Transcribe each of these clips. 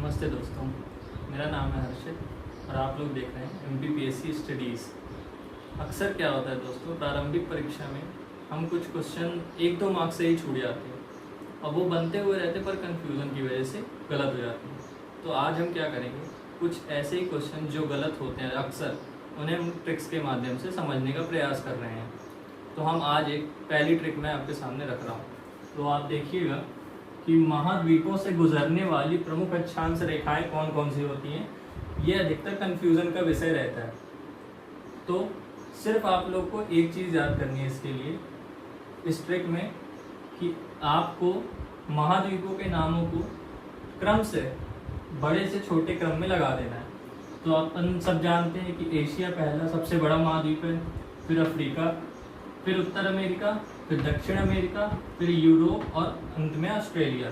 नमस्ते दोस्तों, मेरा नाम है हर्षित और आप लोग देख रहे हैं MPPSC स्टडीज़। अक्सर क्या होता है दोस्तों, प्रारंभिक परीक्षा में हम कुछ क्वेश्चन 1-2 मार्क्स से ही छूट जाते हैं और वो बनते हुए रहते पर कंफ्यूजन की वजह से गलत हो जाते हैं। तो आज हम क्या करेंगे, कुछ ऐसे ही क्वेश्चन जो गलत होते हैं अक्सर, उन्हें हम ट्रिक्स के माध्यम से समझने का प्रयास कर रहे हैं। तो हम आज एक पहली ट्रिक मैं आपके सामने रख रहा हूँ। तो आप देखिएगा कि महाद्वीपों से गुजरने वाली प्रमुख अक्षांश रेखाएं कौन कौन सी होती हैं, ये अधिकतर कन्फ्यूज़न का विषय रहता है। तो सिर्फ आप लोग को एक चीज़ याद करनी है इसके लिए, इस ट्रिक में, कि आपको महाद्वीपों के नामों को क्रम से बड़े से छोटे क्रम में लगा देना है। तो अपन सब जानते हैं कि एशिया पहला सबसे बड़ा महाद्वीप है, फिर अफ्रीका, फिर उत्तर अमेरिका, फिर दक्षिण अमेरिका, फिर यूरोप और अंत में ऑस्ट्रेलिया।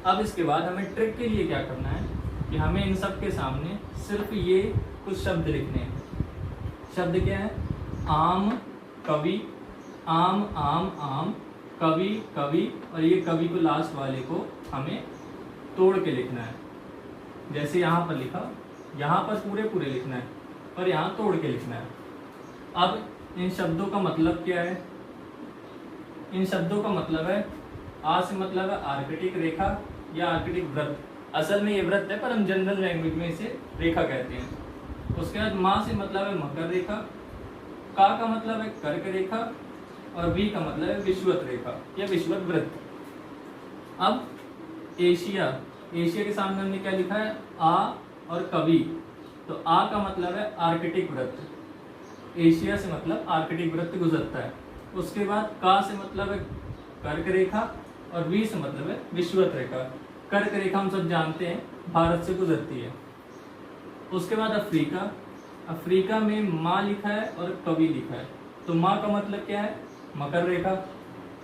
अब इसके बाद हमें ट्रिक के लिए क्या करना है कि हमें इन सब के सामने सिर्फ ये कुछ शब्द लिखने हैं। शब्द क्या है? आम, कवि, आम आम आम, कवि कवि, और ये कवि को लास्ट वाले को हमें तोड़ के लिखना है। जैसे यहाँ पर लिखा, यहाँ पर पूरे पूरे लिखना है और यहाँ तोड़ के लिखना है। अब इन शब्दों का मतलब क्या है? इन शब्दों का मतलब है, आ से मतलब है आर्कटिक रेखा या आर्कटिक वृत्त। असल में ये वृत्त है पर हम जनरल लैंग्वेज में इसे रेखा कहते हैं। उसके बाद मा से मतलब है मकर रेखा, का मतलब है कर्क रेखा और वी का मतलब है विषुवत रेखा या विषुवत वृत्त। अब एशिया, एशिया के सामने हमने क्या लिखा है? आ और कवि। तो आ का मतलब है आर्कटिक वृत्त, एशिया से मतलब आर्कटिक वृत्त गुजरता है। उसके बाद का से मतलब है कर्क रेखा और वी से मतलब है विषुवत रेखा। कर्क रेखा हम सब जानते हैं भारत से गुजरती है। उसके बाद अफ्रीका, अफ्रीका में माँ लिखा है और कवि लिखा है। तो माँ का मतलब क्या है? मकर रेखा।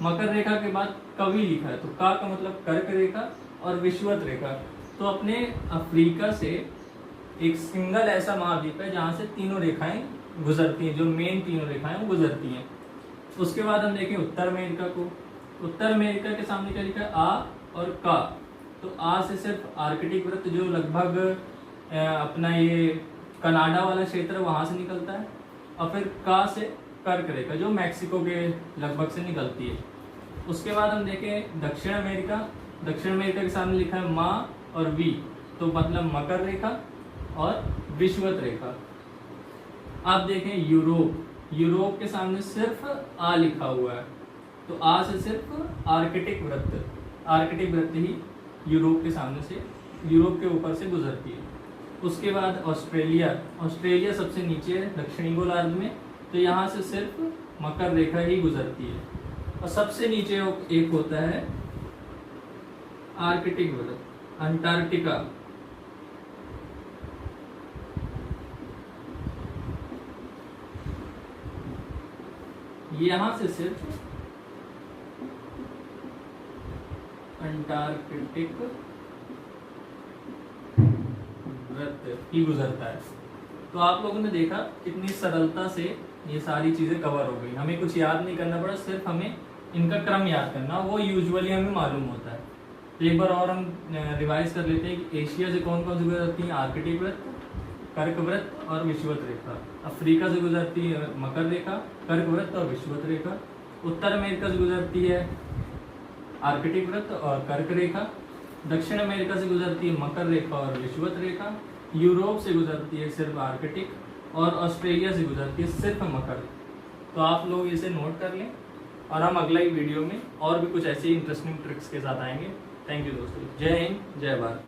मकर रेखा के बाद कवि लिखा है, तो का मतलब कर्क रेखा और विषुवत रेखा। तो अपने अफ्रीका से एक सिंगल ऐसा महाद्वीप है जहाँ से तीनों रेखाएं गुजरती हैं, जो मेन तीनों रेखाएं वो गुजरती हैं। उसके बाद हम देखें उत्तर अमेरिका को। उत्तर अमेरिका के सामने क्या लिखा है? आ और का। तो आ से सिर्फ आर्कटिक वृत्त जो लगभग अपना ये कनाडा वाला क्षेत्र वहाँ से निकलता है, और फिर का से कर्क रेखा जो मैक्सिको के लगभग से निकलती है। उसके बाद हम देखें दक्षिण अमेरिका। दक्षिण अमेरिका के सामने लिखा है मा और वी, तो मतलब मकर रेखा और विषुवत रेखा। आप देखें यूरोप, यूरोप के सामने सिर्फ आ लिखा हुआ है, तो आ से सिर्फ आर्कटिक वृत्त, आर्कटिक वृत्त ही यूरोप के सामने से, यूरोप के ऊपर से गुजरती है। उसके बाद ऑस्ट्रेलिया, ऑस्ट्रेलिया सबसे नीचे है दक्षिणी गोलार्ध में, तो यहाँ से सिर्फ मकर रेखा ही गुजरती है। और सबसे नीचे एक होता है आर्कटिक वृत्त, अंटार्कटिका। यहाँ से सिर्फ अंटार्कटिक वृत्त ही गुजरता है। तो आप लोगों ने देखा कितनी सरलता से ये सारी चीजें कवर हो गई। हमें कुछ याद नहीं करना पड़ा, सिर्फ हमें इनका क्रम याद करना, वो यूजुअली हमें मालूम होता है। तो एक बार और हम रिवाइज कर लेते हैं कि एशिया से कौन कौन सी गुजरती है? आर्कटिक वृत्त, कर्क वृत्त और विषुवत रेखा। अफ्रीका से गुजरती है मकर रेखा, कर्क वृत्त और विषुवत रेखा। उत्तर अमेरिका से गुजरती है आर्कटिक वृत्त और कर्क रेखा। दक्षिण अमेरिका से गुजरती है मकर रेखा और विषुवत रेखा। यूरोप से गुजरती है सिर्फ आर्कटिक, और ऑस्ट्रेलिया से गुजरती है सिर्फ मकर। तो आप लोग इसे नोट कर लें, और हम अगला ही वीडियो में और भी कुछ ऐसी इंटरेस्टिंग ट्रिक्स के साथ आएंगे। थैंक यू दोस्तों। जय हिंद, जय भारत।